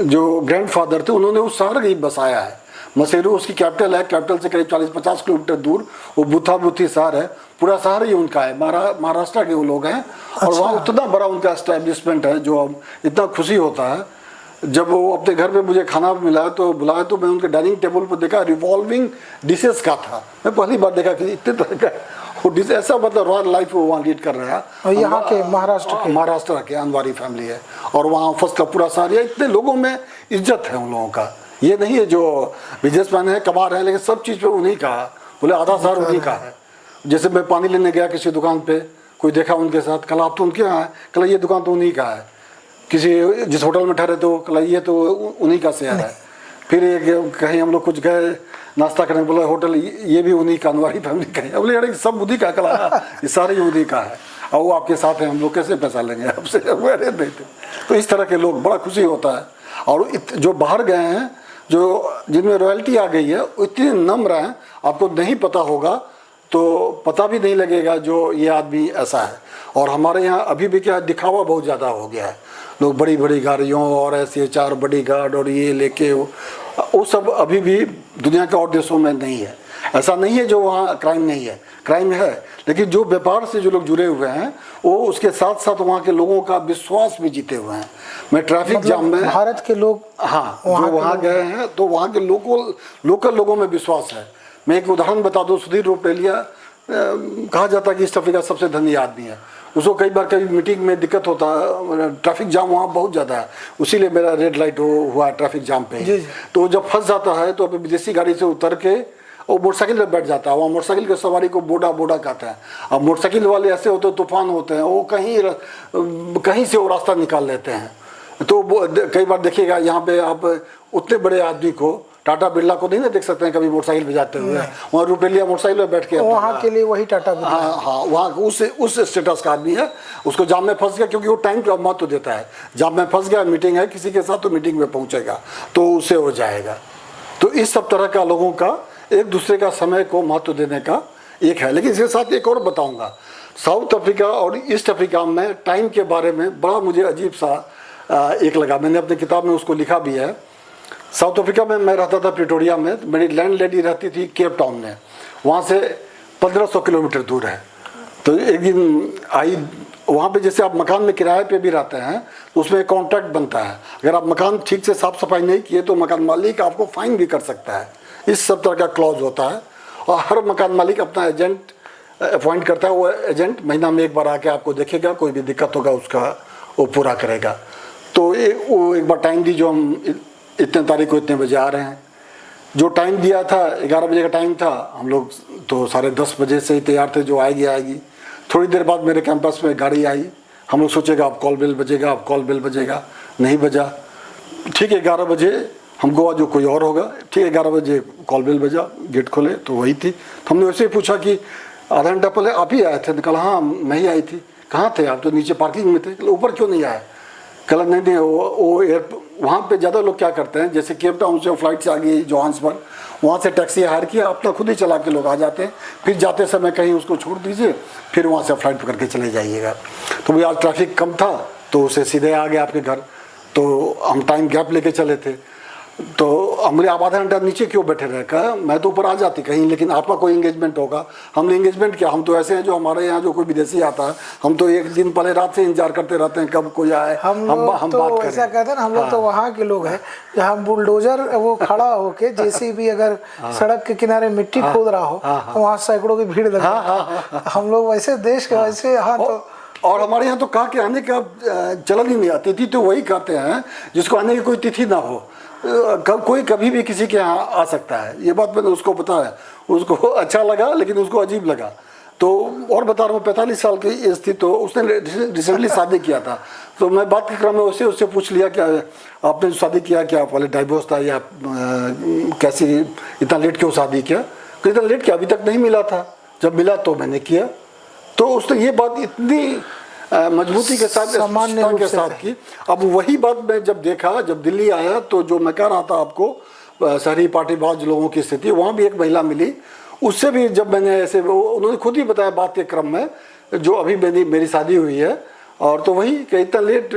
Speaker 2: जो ग्रैंडफादर थे उन्होंने उस शहर ही बसाया है। मसेरू उसकी कैपिटल है, कैपिटल से करीब 40-50 किलोमीटर दूर वो बुथा बुथी शहर है। पूरा शहर ही उनका है, महाराष्ट्र के वो लोग हैं। और वहाँ उतना बड़ा उनका एस्टेब्लिशमेंट है जो अब इतना खुशी होता है। जब वो अपने घर पे मुझे खाना मिला तो बुलाया, तो मैं उनके डाइनिंग टेबल पर देखा रिवॉल्विंग डिशेस का था। मैं पहली बार देखा कि इतने तरह का वो डिश, ऐसा मतलब रॉयल लाइफ वो वहाँ लीड कर रहा है।
Speaker 1: और यहाँ के महाराष्ट्र
Speaker 2: के अनवारी फैमिली है, और वहाँ फर्स्ट का पूरा सारिया, इतने लोगों में इज्जत है उन लोगों का। ये नहीं है जो बिजनेसमैन है कमा रहे हैं, लेकिन सब चीज़ पे उन्हीं का, बोले आधा शहर उन्हीं का है। जैसे मैं पानी लेने गया किसी दुकान पे, कोई देखा उनके साथ, कल आप तो उनके यहाँ है, कल ये दुकान तो उन्हीं का है। किसी जिस होटल में ठहरे तो कल ये तो उन्हीं का शेयर है। फिर एक कहीं हम लोग कुछ गए नाश्ता करने, बोला होटल ये भी उन्हीं का, अनवारी फैमिली का है। बोले यार सब उन्हीं का, कला ये सारे उन्हीं का है, और वो आपके साथ हैं, हम लोग कैसे पैसा लेंगे आपसे, अरे नहीं थे। तो इस तरह के लोग, बड़ा खुशी होता है। और जो बाहर गए हैं, जो जिनमें रॉयल्टी आ गई है, इतने नम्र हैं, आपको नहीं पता होगा तो पता भी नहीं लगेगा जो ये आदमी ऐसा है। और हमारे यहाँ अभी भी क्या दिखावा बहुत ज़्यादा हो गया है। लोग बड़ी बड़ी गाड़ियों और ऐसे 4 बड़ी गार्ड और ये लेके, वो सब अभी भी दुनिया के और देशों में नहीं है। ऐसा नहीं है जो वहाँ क्राइम नहीं है, क्राइम है, लेकिन जो व्यापार से जो लोग जुड़े हुए हैं वो उसके साथ साथ वहाँ के लोगों का विश्वास भी जीते हुए हैं। मैं ट्रैफिक जाम में,
Speaker 1: भारत के लोग,
Speaker 2: हाँ, जो वहाँ गए हैं तो वहाँ के लोकल लोगों में विश्वास है। मैं एक उदाहरण बता दूँ, सुधीर रुपेलिया कहा जाता है कि ईस्ट अफ्रीका सबसे धनी आदमी है। उसको कई बार कभी मीटिंग में दिक्कत होता है, ट्रैफिक जाम वहाँ बहुत ज़्यादा है, उसीलिए मेरा रेड लाइट हुआ ट्रैफिक जाम पे। तो जब फंस जाता है तो विदेशी गाड़ी से उतर के वो मोटरसाइकिल पर बैठ जाता है। वहाँ मोटरसाइकिल के सवारी को बोडा बोडा कहते हैं। अब मोटरसाइकिल वाले ऐसे होते हैं, तूफान होते हैं, वो कहीं से वो रास्ता निकाल लेते हैं। तो कई बार देखिएगा यहाँ पे आप उतने बड़े आदमी को, टाटा बिरला को नहीं ना देख सकते हैं कभी मोटरसाइकिल पे जाते हुए। वहाँ रुपेलिया मोटरसाइकिल पे बैठ के,
Speaker 1: वहाँ के लिए वही टाटा बिरला,
Speaker 2: हाँ, वहाँ उस स्टेटस का आदमी है। उसको जाम में फंस गया, क्योंकि वो टाइम का महत्व देता है। जाम में फंस गया, मीटिंग है किसी के साथ, तो मीटिंग में पहुँचेगा तो उससे हो जाएगा। तो इस सब तरह का लोगों का एक दूसरे का समय को महत्व देने का एक है। लेकिन इसके साथ एक और बताऊँगा, साउथ अफ्रीका और ईस्ट अफ्रीका में टाइम के बारे में बड़ा मुझे अजीब सा एक लगा। मैंने अपनी किताब में उसको लिखा भी है। साउथ अफ्रीका में मैं रहता था प्रिटोरिया में, मेरी लैंडलेडी रहती थी केप टाउन में, वहाँ से 1500 किलोमीटर दूर है। तो एक दिन आई, वहाँ पे जैसे आप मकान में किराए पे भी रहते हैं तो उसमें एक कॉन्ट्रैक्ट बनता है। अगर आप मकान ठीक से साफ़ सफाई नहीं किए तो मकान मालिक आपको फाइन भी कर सकता है। इस सब तरह का क्लॉज होता है। और हर मकान मालिक अपना एजेंट अपॉइंट करता है। वो एजेंट महीना में एक बार आके आपको देखेगा, कोई भी दिक्कत होगा उसका वो पूरा करेगा। तो वो एक बार टाइम दी, जो हम इतने तारीख को इतने बजे आ रहे हैं। जो टाइम दिया था 11 बजे का टाइम था, हम लोग तो 10:30 बजे से ही तैयार थे, जो आएगी आएगी। थोड़ी देर बाद मेरे कैंपस में गाड़ी आई। हम लोग सोचेगा अब कॉल बेल बजेगा, अब कॉल बेल बजेगा, नहीं बजा। ठीक है, 11 बजे हमको जो कोई और होगा, ठीक है 11 बजे कॉल बेल बजा, गेट खोले तो वही थी। तो हमने वैसे ही पूछा कि आधा घंटा पहले आप ही आए थे? कहा हाँ मैं ही आई थी। कहाँ थे आप? तो नीचे पार्किंग में थे। ऊपर क्यों नहीं आए? कल नहीं, वो वहाँ पे ज़्यादा लोग क्या करते हैं, जैसे केप टाउन से फ्लाइट से आ गई जोहान्सबर्ग, वहाँ से टैक्सी हायर किया, अपना खुद ही चला के लोग आ जाते हैं। फिर जाते समय कहीं उसको छोड़ दीजिए, फिर वहाँ से फ्लाइट पकड़ के चले जाइएगा। तो भाई आज ट्रैफिक कम था तो उसे सीधे आ गया आपके घर। तो हम टाइम गैप लेके चले थे। तो हमने आप आधा घंटा नीचे क्यों बैठे रहे? कहा मैं तो ऊपर आ जाती कहीं, लेकिन आपका कोई एंगेजमेंट होगा। हमने एंगेजमेंट किया। हम तो ऐसे हैं जो हमारे यहाँ जो कोई विदेशी आता है, हम तो एक दिन पहले रात से इंतजार करते रहते हैं कब कोई आए, हम
Speaker 1: तो बात करें। ऐसा कहते हैं ना, हम लोग तो वहाँ के लोग हैं जहाँ बुलडोजर वो खड़ा होके जेसीबी अगर सड़क के किनारे मिट्टी खोद रहा हो तो वहाँ सैकड़ों की भीड़ लगी। हम लोग वैसे देश के वैसे यहाँ तो,
Speaker 2: और हमारे यहाँ तो कहा कि आने का चलन ही नहीं आती। तिथि तो वही कहते हैं जिसको आने की कोई तिथि ना हो। कोई कभी भी किसी के यहाँ आ सकता है। ये बात मैंने उसको बताया, उसको अच्छा लगा लेकिन उसको अजीब लगा। तो और बता रहा हूँ 45 साल की एज थी, तो उसने रिसेंटली शादी किया था। तो मैं बात के क्रम में उससे पूछ लिया क्या आपने शादी किया, क्या पहले डाइवोर्स था या कैसे इतना लेट क्यों शादी किया? तो इतना लेट क्या, अभी तक नहीं मिला था, जब मिला तो मैंने किया। तो उसने ये बात इतनी मजबूती के साथ स्पष्टता के साथ की। अब वही बात मैं जब देखा, जब दिल्ली आया, तो जो मैं कह रहा था आपको शहरी पार्टीबाज लोगों की स्थिति, वहाँ भी एक महिला मिली। उससे भी जब मैंने ऐसे, उन्होंने खुद ही बताया बात के क्रम में, जो अभी मेरी शादी हुई है, और तो वही कि इतना लेट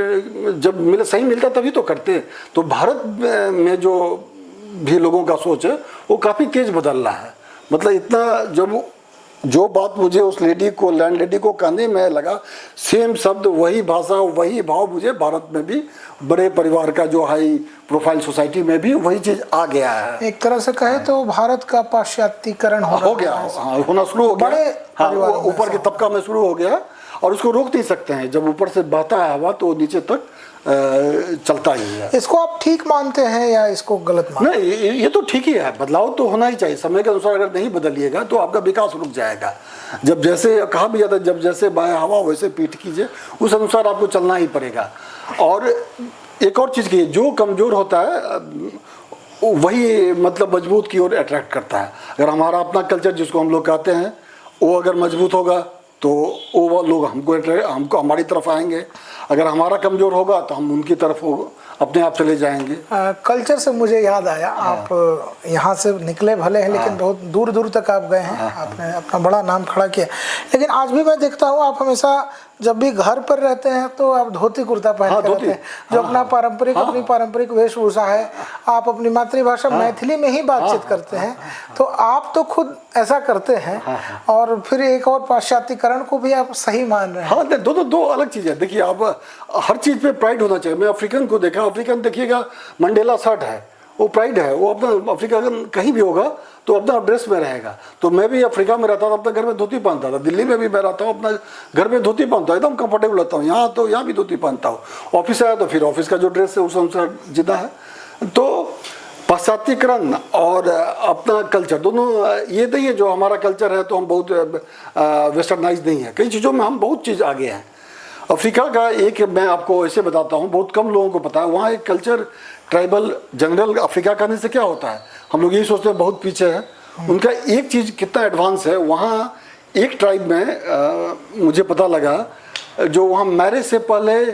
Speaker 2: जब सही मिलता तभी तो करते। तो भारत में जो भी लोगों का सोच है वो काफ़ी तेज बदल रहा है। मतलब इतना जब जो बात मुझे उस लेडी को, लैंड लेडी को कहने में लगा, सेम शब्द, वही भाषा, वही भाव मुझे भारत में भी बड़े परिवार का जो हाई प्रोफाइल सोसाइटी में भी वही चीज आ गया है।
Speaker 1: एक तरह से कहे तो भारत का पाश्चात्यकरण
Speaker 2: हो गया, हाँ, होना शुरू हो गया,
Speaker 1: बड़े
Speaker 2: हाँ, ऊपर के तबका में शुरू हो गया, और उसको रोक नहीं सकते हैं। जब ऊपर से बहता है हवा तो नीचे तक चलता ही है।
Speaker 1: इसको आप ठीक मानते हैं या इसको गलत मानते हैं?
Speaker 2: नहीं, ये तो ठीक ही है, बदलाव तो होना ही चाहिए। समय के अनुसार अगर नहीं बदलिएगा तो आपका विकास रुक जाएगा। जब जैसे कहा भी जाता है, जब जैसे बाया हवा वैसे पीठ कीजिए, उस अनुसार आपको चलना ही पड़ेगा। और एक और चीज़ की, जो कमज़ोर होता है वही मतलब मजबूत की ओर अट्रैक्ट करता है। अगर हमारा अपना कल्चर जिसको हम लोग कहते हैं वो अगर मजबूत होगा तो वो लोग हमको हमारी तरफ आएंगे। अगर हमारा कमज़ोर होगा तो हम उनकी तरफ अपने आप चले जाएंगे।
Speaker 1: कल्चर से मुझे याद आया, आप यहाँ से निकले भले हैं लेकिन बहुत दूर दूर तक आप गए हैं, आपने अपना बड़ा नाम खड़ा किया। लेकिन आज भी मैं देखता हूँ आप हमेशा जब भी घर पर रहते हैं तो आप धोती कुर्ता पहन कर रहते हैं, जो अपना पारंपरिक अपनी पारंपरिक वेशभूषा है। आप अपनी मातृभाषा मैथिली में ही बातचीत करते हैं, तो आप तो खुद ऐसा करते हैं और फिर एक और पाश्चात्यकरण को भी आप सही मान रहे हैं।
Speaker 2: हाँ, दो अलग चीज़ें। देखिए, आप हर चीज़ पे प्राइड होना चाहिए। मैं अफ्रीकन को देखा, अफ्रीकन देखिएगा मंडेला शर्ट है, वो प्राइड है, वो अपना अफ्रीका कहीं भी होगा तो अपना ड्रेस में रहेगा। तो मैं भी अफ्रीका में रहता था, अपना घर में धोती पहनता था। दिल्ली में भी मैं रहता हूँ, अपना घर में धोती पहनता हूँ, एकदम कंफर्टेबल रहता हूँ। यहाँ तो यहाँ भी धोती पहनता हूँ। ऑफिस आया तो फिर ऑफिस का जो ड्रेस है उस अनुसार जितना है। तो पाश्चात्यकरण और अपना कल्चर दोनों ये नहीं है। जो हमारा कल्चर है तो हम बहुत वेस्टर्नाइज नहीं है, कई चीज़ों में हम बहुत चीज़ आगे हैं। अफ्रीका का एक मैं आपको ऐसे बताता हूँ, बहुत कम लोगों को पता है, वहाँ एक कल्चर ट्राइबल जनरल अफ्रीका करने से क्या होता है, हम लोग यही सोचते हैं बहुत पीछे है। उनका एक चीज़ कितना एडवांस है, वहाँ एक ट्राइब में मुझे पता लगा, जो वहाँ मैरिज से पहले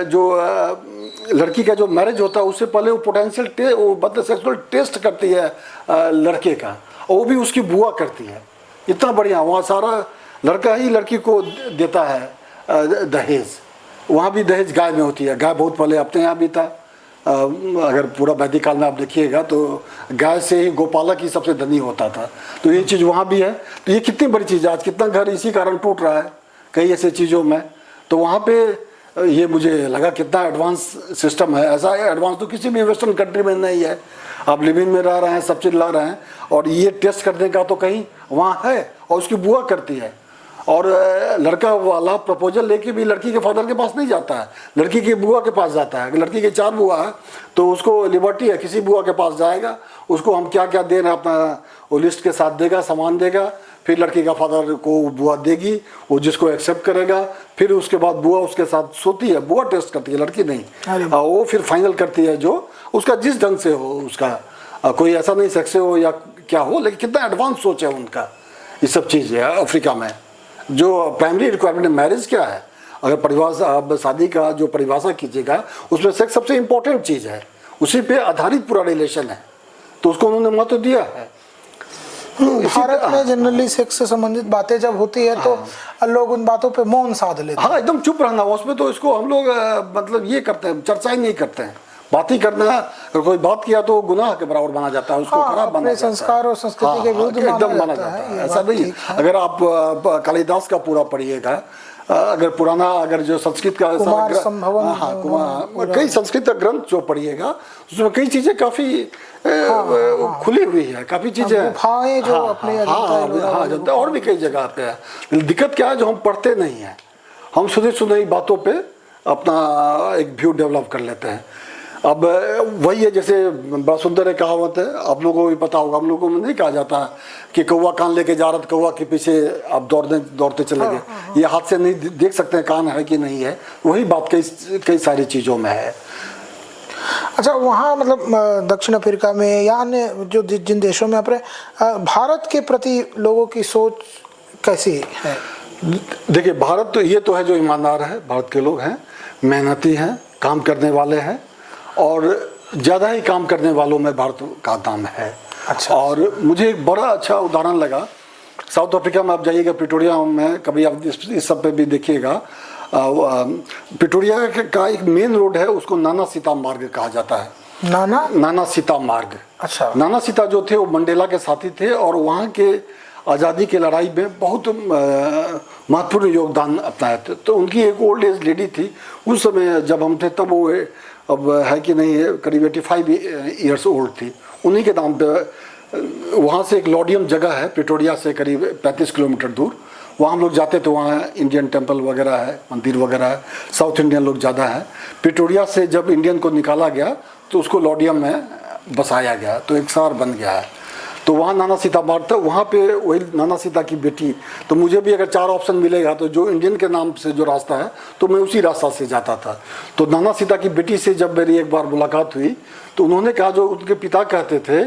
Speaker 2: जो लड़की का जो मैरिज होता है उससे पहले वो पोटेंशियल वो मतलब सेक्सुअल टेस्ट करती है लड़के का, और वो भी उसकी बुआ करती है। इतना बढ़िया, वहाँ सारा लड़का ही लड़की को देता है दहेज। वहाँ भी दहेज गाय में होती है। गाय बहुत पहले अपने यहाँ भी था। अगर पूरा वैदिक काल में आप देखिएगा तो गाय से ही गोपालक ही सबसे धनी होता था। तो ये चीज़ वहाँ भी है। तो ये कितनी बड़ी चीज़ है, आज कितना घर इसी कारण टूट रहा है कई ऐसे चीज़ों में। तो वहाँ पे ये मुझे लगा कितना एडवांस सिस्टम है। ऐसा एडवांस तो किसी भी वेस्टर्न कंट्री में नहीं है। आप लिव इन में रह रहे हैं, सब चीज़ ला रहे हैं, और ये टेस्ट करने का तो कहीं वहाँ है, और उसकी बुआ करती है। और लड़का वाला प्रपोजल लेके भी लड़की के फादर के पास नहीं जाता है, लड़की की बुआ के पास जाता है। लड़की के 4 बुआ है तो उसको लिबर्टी है, किसी बुआ के पास जाएगा, उसको हम क्या क्या दे रहे हैं अपना वो लिस्ट के साथ देगा, सामान देगा। फिर लड़की का फादर को बुआ देगी, वो जिसको एक्सेप्ट करेगा। फिर उसके बाद बुआ उसके साथ सोती है, बुआ टेस्ट करती है, लड़की नहीं। वो फिर फाइनल करती है जो उसका जिस ढंग से हो, उसका कोई ऐसा नहीं सेक्स हो या क्या हो, लेकिन कितना एडवांस सोच है उनका। ये सब चीज़ है अफ्रीका में। जो प्राइमरी रिक्वायरमेंट मैरिज क्या है, अगर परिभाषा आप शादी का जो परिभाषा कीजिएगा उसमें सेक्स सबसे इम्पोर्टेंट चीज़ है, उसी पे आधारित पूरा रिलेशन है। तो उसको उन्होंने महत्व दिया है।
Speaker 1: भारत में जनरली सेक्स से संबंधित बातें जब होती है तो लोग उन बातों पे मौन साध लेते हैं।
Speaker 2: हाँ, एकदम चुप रहना उसमें। तो इसको हम लोग मतलब ये करते हैं, चर्चा ही नहीं करते हैं। बात ही करना, अगर कोई बात किया तो गुनाह के बराबर माना जाता है, उसको खराब माना जाता है,
Speaker 1: संस्कार और संस्कृति के विरुद्ध
Speaker 2: एकदम माना जाता है। ऐसा नहीं। अगर आप कालिदास का पूरा पढ़िएगा, अगर पुराना अगर जो संस्कृत का कई संस्कृत का ग्रंथ जो पढ़िएगा उसमें कई चीजें काफी खुली हुई है, काफी चीजें
Speaker 1: जो अपने
Speaker 2: जनता और भी कई जगह पे है। दिक्कत क्या है, जो हम पढ़ते नहीं है, हम सुनी सुनाई बातों पे अपना एक व्यू डेवलप कर लेते हैं। अब वही है, जैसे बड़ा सुंदर एक कहावत है, आप लोगों को भी पता होगा, हम लोगों में नहीं कहा जाता कि कौवा कान लेके जा रहा था, कौवा के पीछे आप दौड़ते चले गए। ये हाथ से नहीं देख सकते हैं कान है कि नहीं है, वही बात कई सारी चीज़ों में है।
Speaker 1: अच्छा, वहाँ मतलब दक्षिण अफ्रीका में या अन्य जो जिन देशों में अपने भारत के प्रति लोगों की सोच कैसी है?
Speaker 2: देखिए, भारत तो ये तो है जो ईमानदार है, भारत के लोग हैं, मेहनती हैं, काम करने वाले हैं, और ज़्यादा ही काम करने वालों में भारत का नाम है।
Speaker 1: अच्छा।
Speaker 2: और मुझे एक बड़ा अच्छा उदाहरण लगा, साउथ अफ्रीका में आप जाइएगा, प्रिटोरिया में, कभी आप इस सब पे भी देखिएगा, प्रिटोरिया का एक मेन रोड है, उसको नाना सीता मार्ग कहा जाता है। नाना सीता मार्ग।
Speaker 1: अच्छा।
Speaker 2: नाना सीता जो थे वो मंडेला के साथी थे, और वहाँ के आज़ादी की लड़ाई में बहुत महत्वपूर्ण योगदान अपनाए थे। तो उनकी एक ओल्ड एज लेडी थी, उस समय जब हम थे तब वो, अब है कि नहीं है, करीब 85 ईयर्स ओल्ड थी। उन्हीं के नाम पे वहाँ से एक लॉडियम जगह है, प्रिटोरिया से करीब 35 किलोमीटर दूर, वहाँ हम लोग जाते तो वहाँ इंडियन टेम्पल वगैरह है, मंदिर वगैरह है, साउथ इंडियन लोग ज़्यादा है। प्रिटोरिया से जब इंडियन को निकाला गया तो उसको लॉडियम में बसाया गया, तो एक शहर बन गया है। तो वहाँ नाना सीता मार्ग था, वहाँ पे वही नाना सीता की बेटी। तो मुझे भी अगर 4 ऑप्शन मिलेगा तो जो इंडियन के नाम से जो रास्ता है तो मैं उसी रास्ता से जाता था। तो नाना सीता की बेटी से जब मेरी एक बार मुलाकात हुई तो उन्होंने कहा, जो उनके पिता कहते थे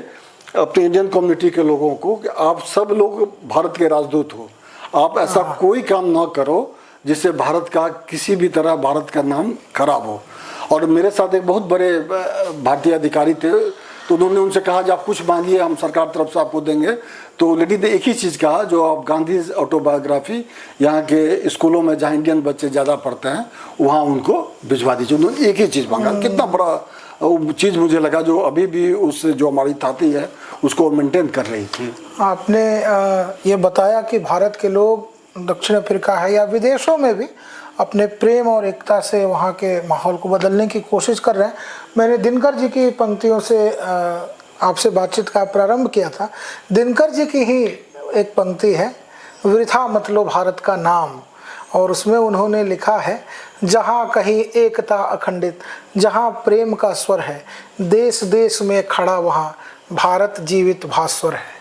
Speaker 2: अपने इंडियन कम्युनिटी के लोगों को, कि आप सब लोग भारत के राजदूत हो, आप ऐसा कोई काम ना करो जिससे भारत का किसी भी तरह भारत का नाम खराब हो। और मेरे साथ एक बहुत बड़े भारतीय अधिकारी थे, तो उन्होंने उनसे कहा कि आप कुछ मांगिए, हम सरकार तरफ से आपको देंगे। तो लेडी ने एक ही चीज़ कहा, जो आप गांधी ऑटोबायोग्राफी यहाँ के स्कूलों में जहाँ इंडियन बच्चे ज़्यादा पढ़ते हैं वहाँ उनको भिजवा दीजिए। उन्होंने एक ही चीज़ मांगा। कितना बड़ा चीज़ मुझे लगा, जो अभी भी उस जो हमारी ताती है उसको मेंटेन कर रही थी।
Speaker 1: आपने ये बताया कि भारत के लोग दक्षिण अफ्रीका है या विदेशों में भी अपने प्रेम और एकता से वहाँ के माहौल को बदलने की कोशिश कर रहे हैं। मैंने दिनकर जी की पंक्तियों से आपसे बातचीत का प्रारंभ किया था। दिनकर जी की ही एक पंक्ति है, वृथा मत लो भारत का नाम, और उसमें उन्होंने लिखा है, जहाँ कहीं एकता अखंडित, जहाँ प्रेम का स्वर है, देश देश में खड़ा वहाँ भारत जीवित भास्वर है।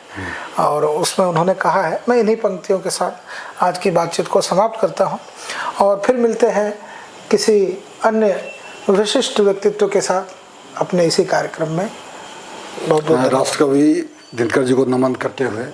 Speaker 1: और उसमें उन्होंने कहा है। मैं इन्हीं पंक्तियों के साथ आज की बातचीत को समाप्त करता हूँ, और फिर मिलते हैं किसी अन्य विशिष्ट व्यक्तित्व के साथ अपने इसी कार्यक्रम में। बहुत बहुत
Speaker 2: राष्ट्रकवि दिनकर जी को नमन करते हुए